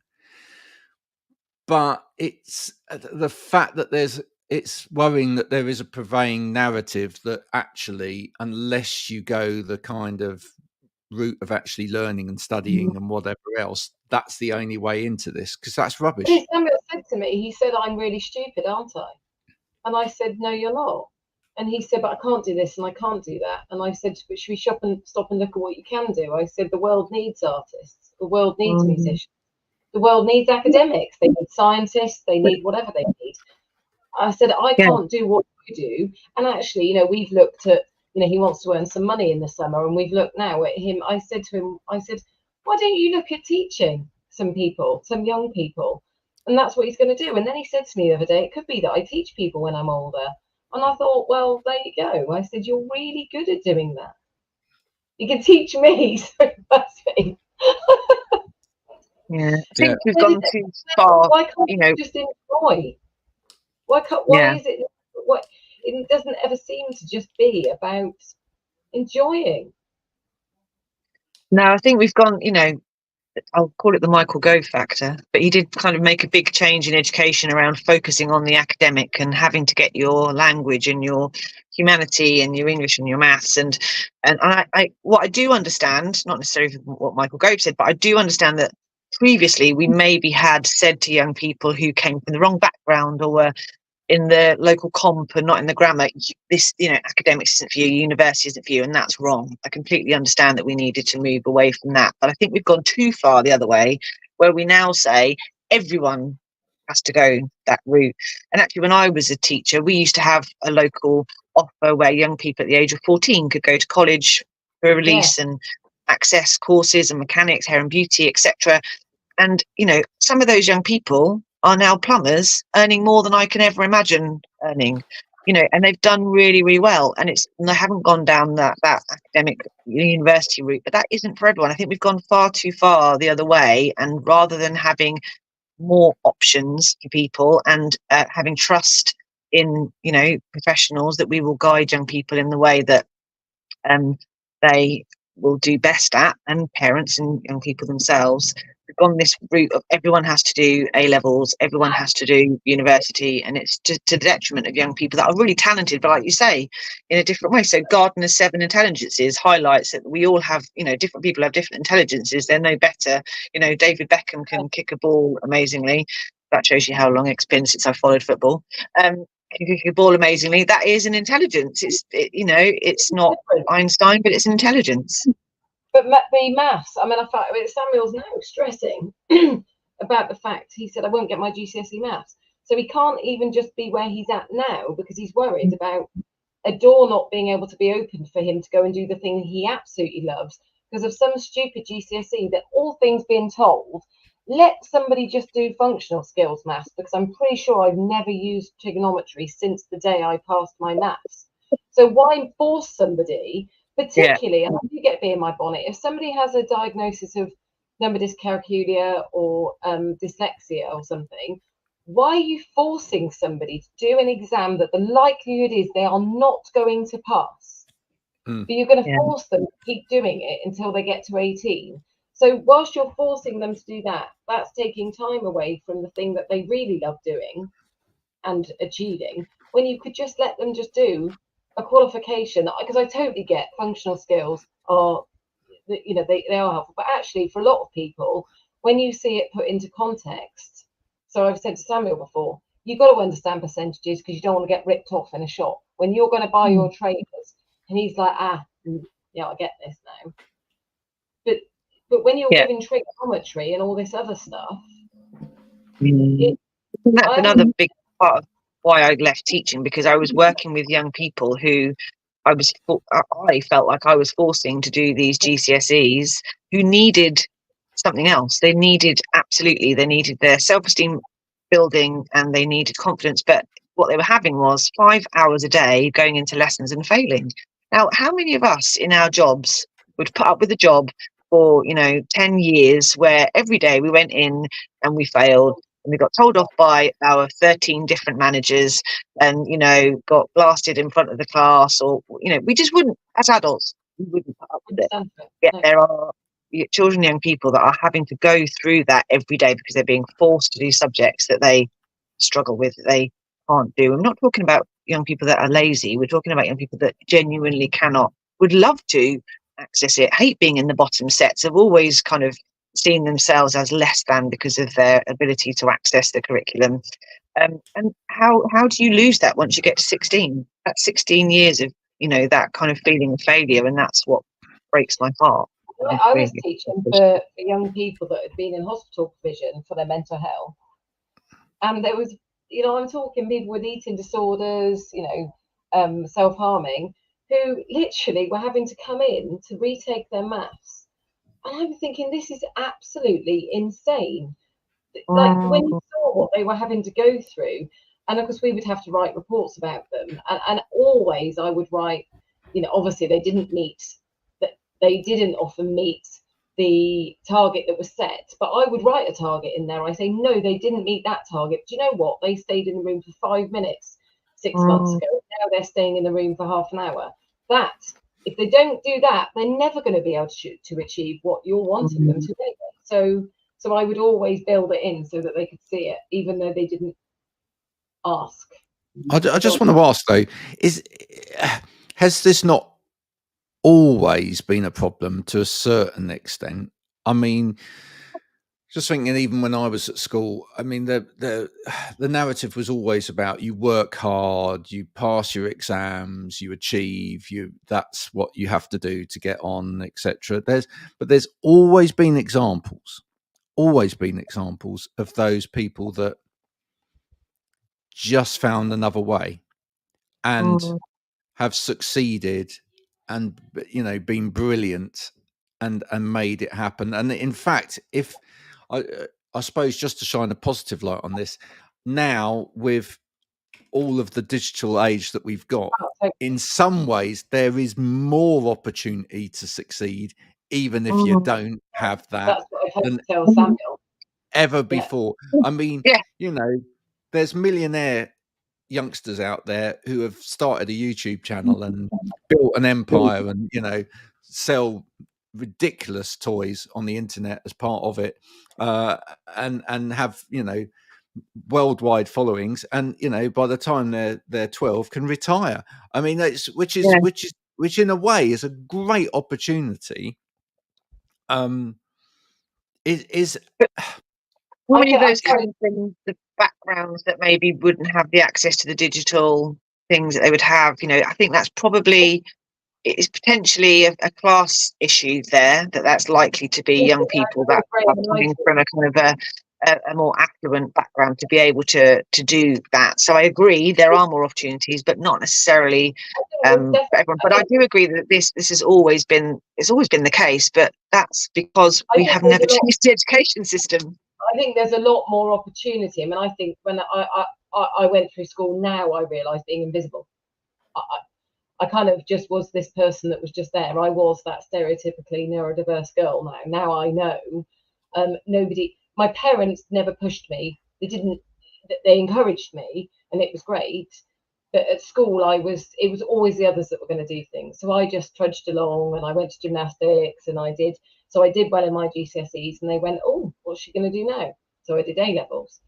but it's the fact that it's worrying that there is a prevailing narrative that actually, unless you go the kind of route of actually learning and studying and whatever else, that's the only way into this, because that's rubbish. Samuel said to me, he said, "I'm really stupid, aren't I?" And I said, "No, you're not." And he said, "But I can't do this and I can't do that." And I said, "But should we stop and look at what you can do?" I said, "The world needs artists. The world needs musicians. The world needs academics. They need scientists. They need whatever they need." I said, "I can't do what you do." And actually, we've looked at, he wants to earn some money in the summer, and we've looked now at him. I said to him, "Why don't you look at teaching some people, some young people?" And that's what he's going to do. And then he said to me the other day, "It could be that I teach people when I'm older." And I thought, well, there you go. I said, "You're really good at doing that. You can teach me." So that's me. I think we've gone too far. Why can't you just enjoy? Why is it? It doesn't ever seem to just be about enjoying. No, I think we've gone, I'll call it the Michael Gove factor, but he did kind of make a big change in education around focusing on the academic and having to get your language and your humanity and your English and your maths. And what I do understand, not necessarily what Michael Gove said, but I do understand that previously we maybe had said to young people who came from the wrong background or were in the local comp and not in the grammar, this, academics isn't for you, university isn't for you, and that's wrong. I completely understand that we needed to move away from that, but I think we've gone too far the other way, where we now say everyone has to go that route. And actually, when I was a teacher, we used to have a local offer where young people at the age of 14 could go to college for a release and access courses and mechanics, hair and beauty, etc. And some of those young people are now plumbers, earning more than I can ever imagine earning, and they've done really, really well. And they haven't gone down that academic university route, but that isn't for everyone. I think we've gone far too far the other way, and rather than having more options for people and having trust in professionals, that we will guide young people in the way that they will do best at, and parents and young people themselves. We've gone this route of everyone has to do A levels, everyone has to do university, and it's to the detriment of young people that are really talented, but like you say, in a different way. So Gardner's 7 intelligences highlights that we all have, different people have different intelligences. They're no better. David Beckham can kick a ball amazingly. That shows you how long it's been since I followed football. Can kick a ball amazingly. That is an intelligence. It's not Einstein, but it's an intelligence. But the maths, I thought Samuel's now stressing about the fact, he said, I won't get my GCSE maths. So he can't even just be where he's at now because he's worried about a door not being able to be opened for him to go and do the thing he absolutely loves because of some stupid GCSE that, all things being told, let somebody just do functional skills maths, because I'm pretty sure I've never used trigonometry since the day I passed my maths. So why force somebody, particularly, and I do get bee in my bonnet, if somebody has a diagnosis of number dyscalculia or dyslexia or something, why are you forcing somebody to do an exam that the likelihood is they are not going to pass? But you're going to force them to keep doing it until they get to 18. So whilst you're forcing them to do that, that's taking time away from the thing that they really love doing and achieving, when you could just let them just do a qualification. Because I totally get functional skills are, they are helpful, but actually for a lot of people, when you see it put into context, so I've said to Samuel before, you've got to understand percentages because you don't want to get ripped off in a shop when you're going to buy your trainers. And he's like, I get this now. But when you're giving trigonometry and all this other stuff, that's another big part of why I left teaching, because I was working with young people who I felt like I was forcing to do these GCSEs, who needed something else. They needed their self-esteem building and they needed confidence. But what they were having was 5 hours a day going into lessons and failing. Now, how many of us in our jobs would put up with a job for 10 years where every day we went in and we failed and we got told off by our 13 different managers and got blasted in front of the class, or we just wouldn't, as adults, we wouldn't put up with it. Yet there are children, young people that are having to go through that every day because they're being forced to do subjects that they struggle with, that they can't do. I'm not talking about young people that are lazy. We're talking about young people that genuinely would love to access it, hate being in the bottom sets, have always kind of seen themselves as less than because of their ability to access the curriculum. And how do you lose that once you get to 16? That's 16 years of that kind of feeling of failure, and that's what breaks my heart. I was teaching for young people that had been in hospital provision for their mental health, and there was, I'm talking people with eating disorders, self-harming, who literally were having to come in to retake their maths. And I was thinking, this is absolutely insane. Like, when you saw what they were having to go through, and of course we would have to write reports about them, and always I would write, obviously they didn't often meet the target that was set, but I would write a target in there. I say, no, they didn't meet that target. Do you know what? They stayed in the room for 5 minutes 6 months ago. Now they're staying in the room for half an hour. That, if they don't do that, they're never going to be able to achieve what you're wanting them to do. So I would always build it in so that they could see it, even though they didn't ask. I just want to ask though, has this not always been a problem to a certain extent? I mean, Just thinking, even when I was at school, I mean, the narrative was always about you work hard, you pass your exams, you achieve, that's what you have to do to get on, etc. There's always been examples of those people that just found another way and have succeeded and, you know, been brilliant and made it happen. And in fact, if I suppose, just to shine a positive light on this, now with all of the digital age that we've got, in some ways there is more opportunity to succeed, even if you don't have that, That's what I've heard tell Samuel. ever before. I mean, you know, there's millionaire youngsters out there who have started a YouTube channel and built an empire and, you know, sell ridiculous toys on the internet as part of it, and have, you know, worldwide followings, and, you know, by the time they're 12 can retire. I mean, that's which in a way is a great opportunity. Is Many of those come from the backgrounds that maybe wouldn't have the access to the digital things that they would have. You know, I think that's probably, it's potentially a class issue there, that's likely to be young people that are coming from a kind of a more affluent background to be able to do that. So I agree, there are more opportunities, but not necessarily for everyone. But I do agree that this has always been the case, but that's because we have never changed the education system. I think there's a lot more opportunity. I mean, I think when I went through school, now I realise being invisible. I kind of just was this person that was just there. I was that stereotypically neurodiverse girl. Now I know. Nobody, my parents never pushed me. They encouraged me, and it was great. But at school, it was always the others that were going to do things. So I just trudged along, and I went to gymnastics, and I did well in my GCSEs, and they went, oh, what's she going to do now? So I did A-levels.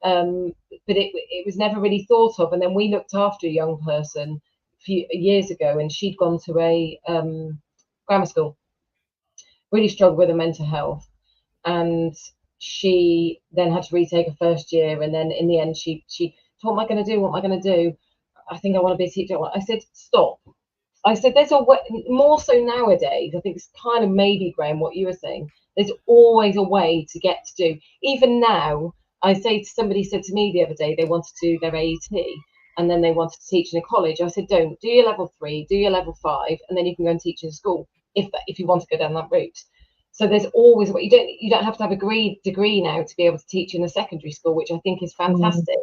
But it was never really thought of. And then we looked after a young person a few years ago, and she'd gone to a grammar school, really struggled with her mental health. And she then had to retake her first year. And then in the end, she what am I going to do? What am I going to do? I think I want to be a teacher. I said, stop. I said, there's a way, more so nowadays, I think it's kind of maybe, Graham, what you were saying, there's always a way to get to do. Even now, somebody said to me the other day, they wanted to do their AET, and then they wanted to teach in a college. I said, don't, do your level 3, do your level 5, and then you can go and teach in a school, if you want to go down that route. So there's always, you don't have to have a degree now to be able to teach in a secondary school, which I think is fantastic,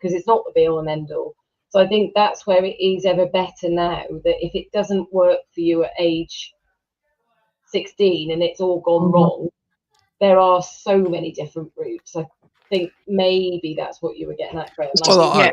because it's not the be all and end all. So I think that's where it is ever better now, that if it doesn't work for you at age 16 and it's all gone wrong, there are so many different routes. I think maybe that's what you were getting at, Graham. I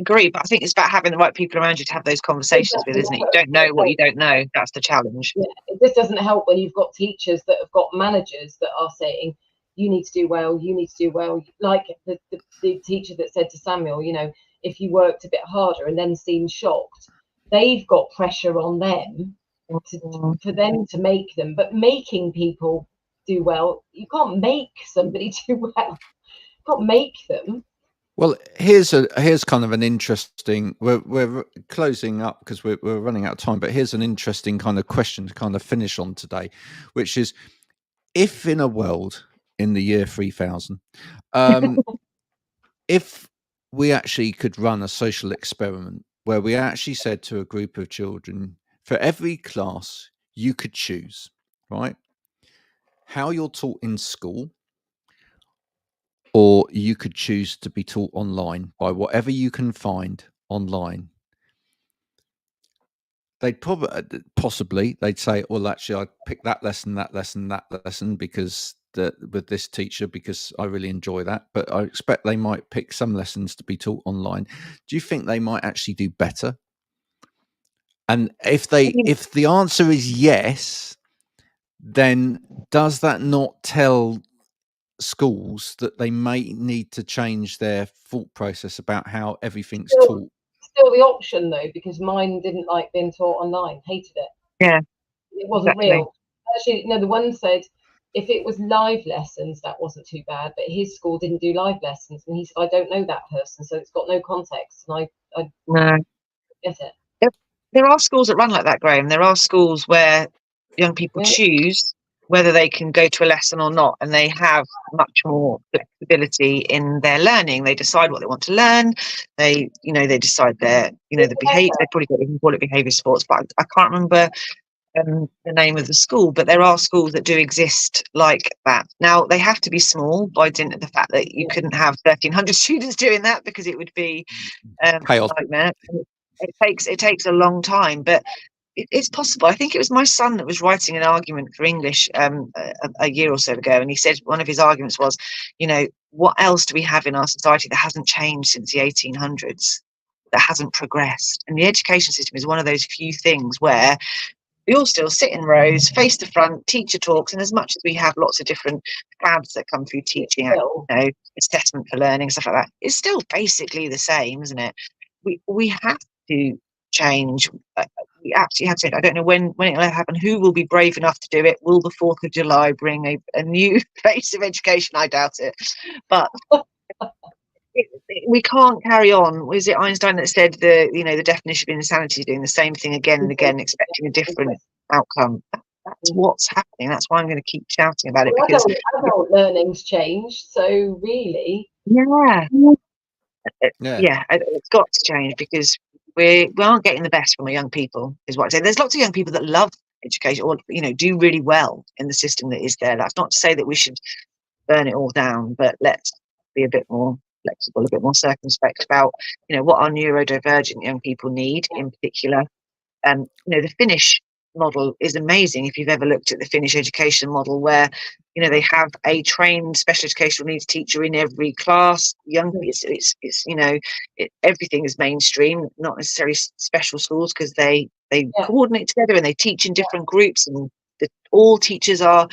agree, but I think it's about having the right people around you to have those conversations with, isn't it? You don't know what you don't know. That's the challenge. Yeah, it just doesn't help when you've got teachers that have got managers that are saying, you need to do well, you need to do well. Like the teacher that said to Samuel, you know, if you worked a bit harder and then seemed shocked, they've got pressure on them for them to make them. But making people do well, you can't make somebody do well. You can't make them. Well, here's kind of an interesting. We're closing up because we're running out of time. But here's an interesting kind of question to kind of finish on today, which is, if in a world in the year 3000, if we actually could run a social experiment where we actually said to a group of children, for every class you could choose, right, how you're taught in school, or you could choose to be taught online by whatever you can find online, they'd possibly they'd say, well, actually, I picked that lesson because with this teacher, because I really enjoy that. But I expect they might pick some lessons to be taught online. Do you think they might actually do better? And if the answer is yes, then does that not tell schools that they may need to change their thought process about how everything's taught? Still the option though, because mine didn't like being taught online, hated it. Yeah, it wasn't real. Actually, no, the one said if it was live lessons, that wasn't too bad. But his school didn't do live lessons, and he said, I don't know that person, so it's got no context. And I No. get it. There are schools that run like that, Graham. There are schools where young people Really? choose whether they can go to a lesson or not, and they have much more flexibility in their learning. They decide what they want to learn. They decide their, the behaviour. They probably don't even call it behaviour sports, but I can't remember the name of the school. But there are schools that do exist like that. Now they have to be small by dint of the fact that you couldn't have 1,300 students doing that, because it would be a Chaos. nightmare. It takes a long time, but it's possible. I think it was my son that was writing an argument for English a year or so ago, and he said one of his arguments was, what else do we have in our society that hasn't changed since the 1800s, that hasn't progressed? And the education system is one of those few things where we all still sit in rows, face to front, teacher talks, and as much as we have lots of different fads that come through teaching, assessment for learning, stuff like that, it's still basically the same, isn't it? We have to change. We absolutely have to. I don't know when it'll happen. Who will be brave enough to do it? Will the 4th of July bring a new face of education? I doubt it. But we can't carry on. Was it Einstein that said the definition of insanity is doing the same thing again and again, expecting a different outcome? That's what's happening. That's why I'm going to keep shouting about it, because adult learning's changed. So really, yeah, it's got to change, because we aren't getting the best from our young people, is what I say. There's lots of young people that love education, or do really well in the system that is there. That's not to say that we should burn it all down, but let's be a bit more flexible, a bit more circumspect about what our neurodivergent young people need in particular. The Finnish model is amazing. If you've ever looked at the Finnish education model, where they have a trained special educational needs teacher in every class. Everything is mainstream, not necessarily special schools, because they coordinate together and they teach in different groups, and all teachers have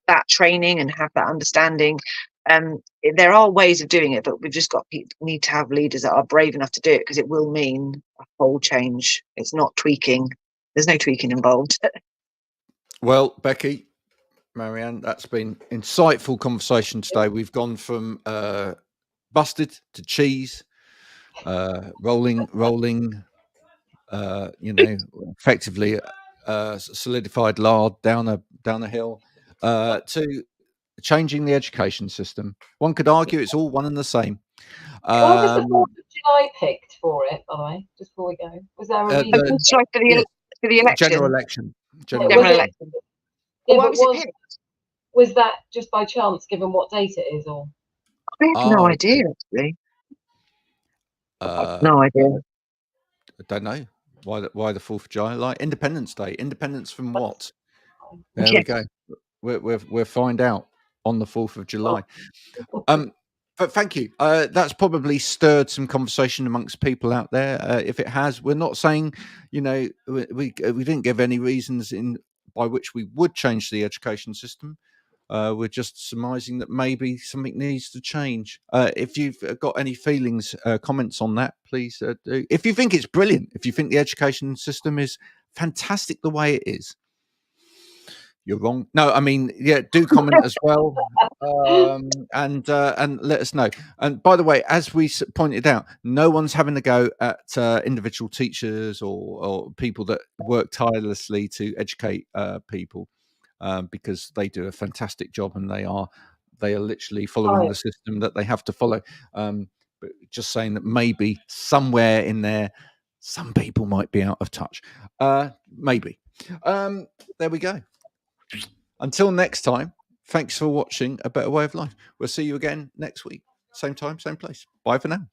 that training and have that understanding. There are ways of doing it, but we've just need to have leaders that are brave enough to do it, because it will mean a whole change. It's not tweaking. There's no tweaking involved. Well, Becky, Marianne, that's been insightful conversation today. We've gone from busted to cheese, rolling, effectively solidified lard down a hill, to changing the education system. One could argue it's all one and the same. Why was the 4th of July picked for it, by the way, just before we go? Was there a reason? For the election? General election. General election. Yeah, Why but was it picked? Was that just by chance, given what date it is, or? I have no idea, actually. No idea. I don't know why the 4th of July, like Independence Day. Independence from what? There we go. We'll find out on the 4th of July. But thank you. That's probably stirred some conversation amongst people out there. If it has, we're not saying, we didn't give any reasons by which we would change the education system. We're just surmising that maybe something needs to change. If you've got any feelings, comments on that, please do. If you think it's brilliant, if you think the education system is fantastic the way it is, you're wrong. No, I mean, do comment as well, and let us know. And by the way, as we pointed out, no one's having a go at individual teachers or people that work tirelessly to educate people, because they do a fantastic job, and they are literally following the system that they have to follow. But just saying that maybe somewhere in there, some people might be out of touch. Maybe. There we go. Until next time, thanks for watching A Better Way of Life. We'll see you again next week. Same time, same place. Bye for now.